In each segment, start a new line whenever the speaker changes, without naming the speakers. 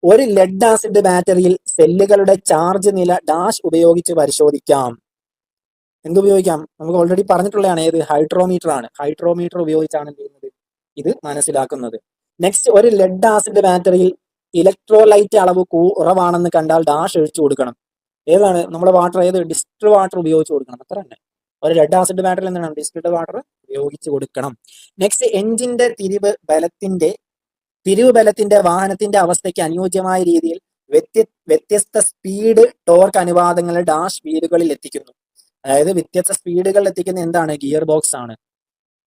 ഒരു lead acid ബാറ്ററിയിൽ സെല്ലുകളുടെ ചാർജ് നില ഡാഷ് ഉപയോഗിച്ച് പരിശോധിക്കാം. എന്തുപയോഗിക്കാം? നമുക്ക് ഓൾറെഡി പറഞ്ഞിട്ടുള്ളതാണ്. ഏത്? ഹൈഡ്രോമീറ്റർ ആണ്. ഹൈഡ്രോമീറ്റർ ഉപയോഗിച്ചാണ് എന്ത് ചെയ്യുന്നത്? ഇത് മനസ്സിലാക്കുന്നത്. നെക്സ്റ്റ്, ഒരു ലെഡ് ആസിഡ് ബാറ്ററിയിൽ ഇലക്ട്രോലൈറ്റ് അളവ് കുറവാണെന്ന് കണ്ടാൽ ഡാഷ് ഒഴിച്ചു കൊടുക്കണം. ഏതാണ്? നമ്മുടെ വാട്ടർ ഏത്? ഡിസ്റ്റിൽഡ് വാട്ടർ ഉപയോഗിച്ച് കൊടുക്കണം. അത്ര തന്നെ. ഒരു ലെഡ് ആസിഡ് ബാറ്ററിൽ എന്താണ്? ഡിസ്റ്റിൽഡ് വാട്ടർ ഉപയോഗിച്ച് കൊടുക്കണം. നെക്സ്റ്റ്, എഞ്ചിന്റെ തിരിവ് ബലത്തിന്റെ വാഹനത്തിന്റെ അവസ്ഥയ്ക്ക് അനുയോജ്യമായ രീതിയിൽ വ്യത്യസ്ത സ്പീഡ് ടോർക്ക് അനുപാതങ്ങളെ ഡാഷ് വീലുകളിൽ എത്തിക്കുന്നു. അതായത് വ്യത്യസ്ത സ്പീഡുകളിൽ എത്തിക്കുന്ന എന്താണ്? ഗിയർ ബോക്സ് ആണ്.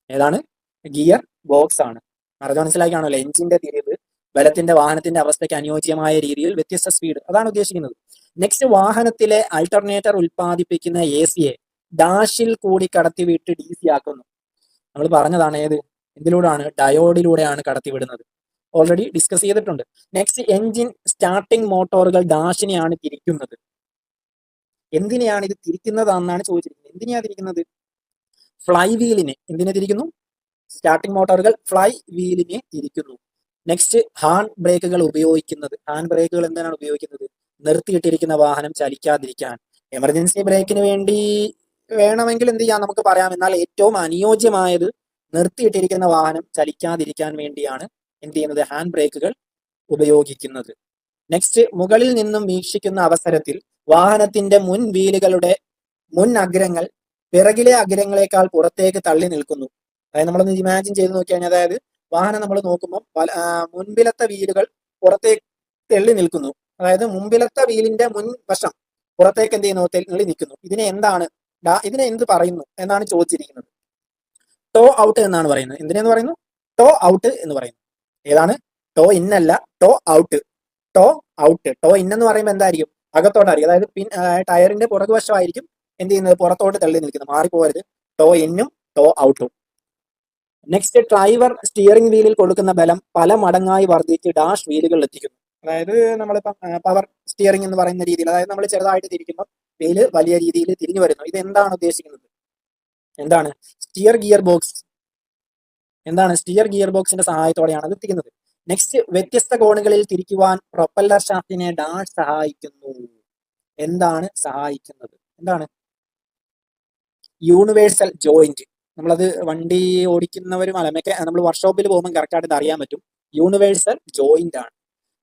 ഏതാണ്? ഗിയർ ബോക്സ് ആണ്. പറഞ്ഞ മനസ്സിലാക്കിയാണല്ലോ. എഞ്ചിന്റെ തിരിവ് ബലത്തിന്റെ വാഹനത്തിന്റെ അവസ്ഥയ്ക്ക് അനുയോജ്യമായ രീതിയിൽ വ്യത്യസ്ത സ്പീഡ്, അതാണ് ഉദ്ദേശിക്കുന്നത്. നെക്സ്റ്റ്, വാഹനത്തിലെ അൾട്ടർനേറ്റർ ഉൽപ്പാദിപ്പിക്കുന്ന AC-യെ ഡാഷിൽ കൂടി കടത്തിവിട്ട് DC ആക്കുന്നു. നമ്മൾ പറഞ്ഞതാണ്. ഏത്? എന്തിലൂടെയാണ്? ഡയോഡിലൂടെയാണ് കടത്തിവിടുന്നത്. ഓൾറെഡി ഡിസ്കസ് ചെയ്തിട്ടുണ്ട്. നെക്സ്റ്റ്, എഞ്ചിൻ സ്റ്റാർട്ടിംഗ് മോട്ടോറുകൾ ഡാഷിനെയാണ് തിരിക്കുന്നത്. എന്തിനെയാണ് ഇത് തിരിക്കുന്നതെന്നാണ് ചോദിച്ചിരിക്കുന്നത്. എന്തിനെയാണ് തിരിക്കുന്നത്? ഫ്ലൈ വീലിനെ. എന്തിനെ തിരിക്കുന്നു? സ്റ്റാർട്ടിംഗ് മോട്ടോറുകൾ ഫ്ലൈ വീലിനെ തിരിക്കുന്നു. നെക്സ്റ്റ്, ഹാൻഡ് ബ്രേക്കുകൾ ഉപയോഗിക്കുന്നത്. ഹാൻഡ് ബ്രേക്കുകൾ എന്തിനാണ് ഉപയോഗിക്കുന്നത്? നിർത്തിയിട്ടിരിക്കുന്ന വാഹനം ചലിക്കാതിരിക്കാൻ. എമർജൻസി ബ്രേക്കിന് വേണ്ടി വേണമെങ്കിൽ എന്ത് ചെയ്യാം? നമുക്ക് പറയാം. എന്നാൽ ഏറ്റവും അനുയോജ്യമായത് നിർത്തിയിട്ടിരിക്കുന്ന വാഹനം ചലിക്കാതിരിക്കാൻ വേണ്ടിയാണ് എന്ത് ചെയ്യുന്നത്? ഹാൻഡ് ബ്രേക്കുകൾ ഉപയോഗിക്കുന്നത്. നെക്സ്റ്റ്, മുകളിൽ നിന്നും വീക്ഷിക്കുന്ന അവസരത്തിൽ വാഹനത്തിന്റെ മുൻ വീലുകളുടെ മുൻ അഗ്രങ്ങൾ പിറകിലെ അഗ്രങ്ങളെക്കാൾ പുറത്തേക്ക് തള്ളി നിൽക്കുന്നു. അതായത് നമ്മളൊന്ന് ഇമാജിൻ ചെയ്ത് നോക്കിയാൽ, അതായത് വാഹനം നമ്മൾ നോക്കുമ്പോൾ മുൻപിലത്തെ വീലുകൾ പുറത്തേക്ക് തള്ളി നിൽക്കുന്നു. അതായത് മുമ്പിലത്തെ വീലിന്റെ മുൻവശം പുറത്തേക്ക് എന്ത് ചെയ്യുന്നു? തള്ളി നിൽക്കുന്നു. ഇതിനെ എന്ത് പറയുന്നു എന്നാണ് ചോദിച്ചിരിക്കുന്നത്. ടോ ഔട്ട് എന്നാണ് പറയുന്നത്. എന്തിനെന്ന് പറയുന്നു? ടോ ഔട്ട് എന്ന് പറയുന്നു. ഏതാണ്? ടോ ഇൻ അല്ല, toe out. Toe out. Toe in എന്ന് പറയുമ്പോൾ എന്തായിരിക്കും? അകത്തോട്ടായിരിക്കും. അതായത് ടയറിന്റെ പുറകുവശമായിരിക്കും എന്ത് ചെയ്യുന്നത്? പുറത്തോട്ട് തള്ളി നിൽക്കുന്നത്. മാറിപ്പോകരുത്. ടോ ഇന്നും ടോ ഔട്ടും. നെക്സ്റ്റ്, ഡ്രൈവർ സ്റ്റിയറിംഗ് വീലിൽ കൊടുക്കുന്ന ബലം പല മടങ്ങായി വർദ്ധിച്ച് ഡാഷ് വീലുകളിൽ എത്തിക്കുന്നു. അതായത് നമ്മളിപ്പം പവർ സ്റ്റിയറിംഗ് എന്ന് പറയുന്ന രീതിയിൽ, അതായത് നമ്മൾ ചെറുതായിട്ട് തിരിക്കുമ്പോൾ വീല് വലിയ രീതിയിൽ തിരിഞ്ഞു വരുന്നു. ഇത് എന്താണ് ഉദ്ദേശിക്കുന്നത്? എന്താണ്? Steer gear box. എന്താണ്? സ്റ്റിയർ ഗിയർ ബോക്സിന്റെ സഹായത്തോടെയാണ് അത് എത്തിക്കുന്നത്. നെക്സ്റ്റ്, വ്യത്യസ്ത കോണുകളിൽ തിരിക്കുവാൻ പ്രൊപ്പല്ലർ ഷാഫ്റ്റിനെ ഡാഷ് സഹായിക്കുന്നു. എന്താണ് സഹായിക്കുന്നത്? എന്താണ്? Universal joint. നമ്മളത് വണ്ടി ഓടിക്കുന്നവരും നമ്മൾ വർക്ക്ഷോപ്പിൽ പോകുമ്പോൾ കറക്റ്റായിട്ട് അറിയാൻ പറ്റും. യൂണിവേഴ്സൽ ജോയിന്റ് ആണ്.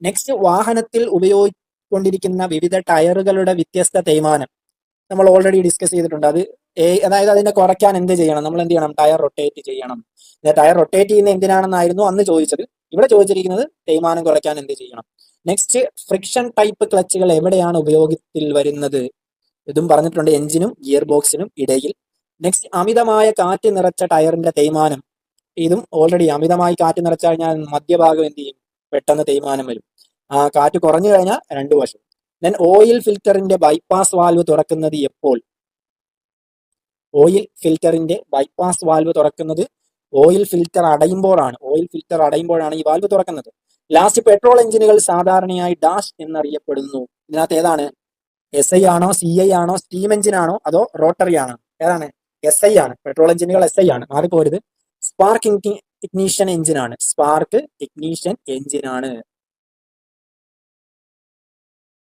നെക്സ്റ്റ്, വാഹനത്തിൽ ഉപയോഗിക്കൊണ്ടിരിക്കുന്ന വിവിധ ടയറുകളുടെ വ്യത്യസ്ത തേയ്മാനം നമ്മൾ ഓൾറെഡി ഡിസ്കസ് ചെയ്തിട്ടുണ്ട്. അതായത് അതിനെ കുറയ്ക്കാൻ എന്ത് ചെയ്യണം? നമ്മൾ എന്ത് ചെയ്യണം? ടയർ റൊട്ടേറ്റ് ചെയ്യണം. ടയർ റൊട്ടേറ്റ് ചെയ്യുന്ന എന്തിനാണെന്നായിരുന്നു അന്ന് ചോദിച്ചത്. ഇവിടെ ചോദിച്ചിരിക്കുന്നത് തേയ്മാനം കുറയ്ക്കാൻ എന്ത് ചെയ്യണം. നെക്സ്റ്റ്, ഫ്രിക്ഷൻ ടൈപ്പ് ക്ലച്ചുകൾ എവിടെയാണ് ഉപയോഗത്തിൽ വരുന്നത്? ഇതും പറഞ്ഞിട്ടുണ്ട്. എഞ്ചിനും ഗിയർ ബോക്സിനും ഇടയിൽ. നെക്സ്റ്റ്, അമിതമായ കാറ്റ് നിറച്ച ടയറിന്റെ തേയ്മാനം. ഇതും ഓൾറെഡി അമിതമായി കാറ്റ് നിറച്ചു കഴിഞ്ഞാൽ മധ്യഭാഗം എന്ത് ചെയ്യും? പെട്ടെന്ന് തേയ്മാനം വരും. കാറ്റ് കുറഞ്ഞു കഴിഞ്ഞാൽ രണ്ടു വശം. ദെൻ, ഓയിൽ ഫിൽറ്ററിന്റെ ബൈപ്പാസ് വാൽവ് തുറക്കുന്നത് എപ്പോൾ? ഓയിൽ ഫിൽറ്ററിന്റെ ബൈപ്പാസ് വാൽവ് തുറക്കുന്നത് ഓയിൽ ഫിൽറ്റർ അടയുമ്പോഴാണ് ഈ വാൽവ് തുറക്കുന്നത്. ലാസ്റ്റ്, പെട്രോൾ എഞ്ചിനുകൾ സാധാരണയായി ഡാഷ് എന്നറിയപ്പെടുന്നു. ഇതിനകത്ത് ഏതാണ്? SI ആണോ, CI ആണോ, സ്റ്റീം എഞ്ചിൻ ആണോ, അതോ റോട്ടറി ആണോ? ഏതാണ്? SI ആണ്. പെട്രോൾ എഞ്ചിനുകൾ SI ആണ്. മാറിപ്പോരുത്. സ്പാർക്ക് ഇഗ്നീഷൻ എഞ്ചിൻ ആണ്.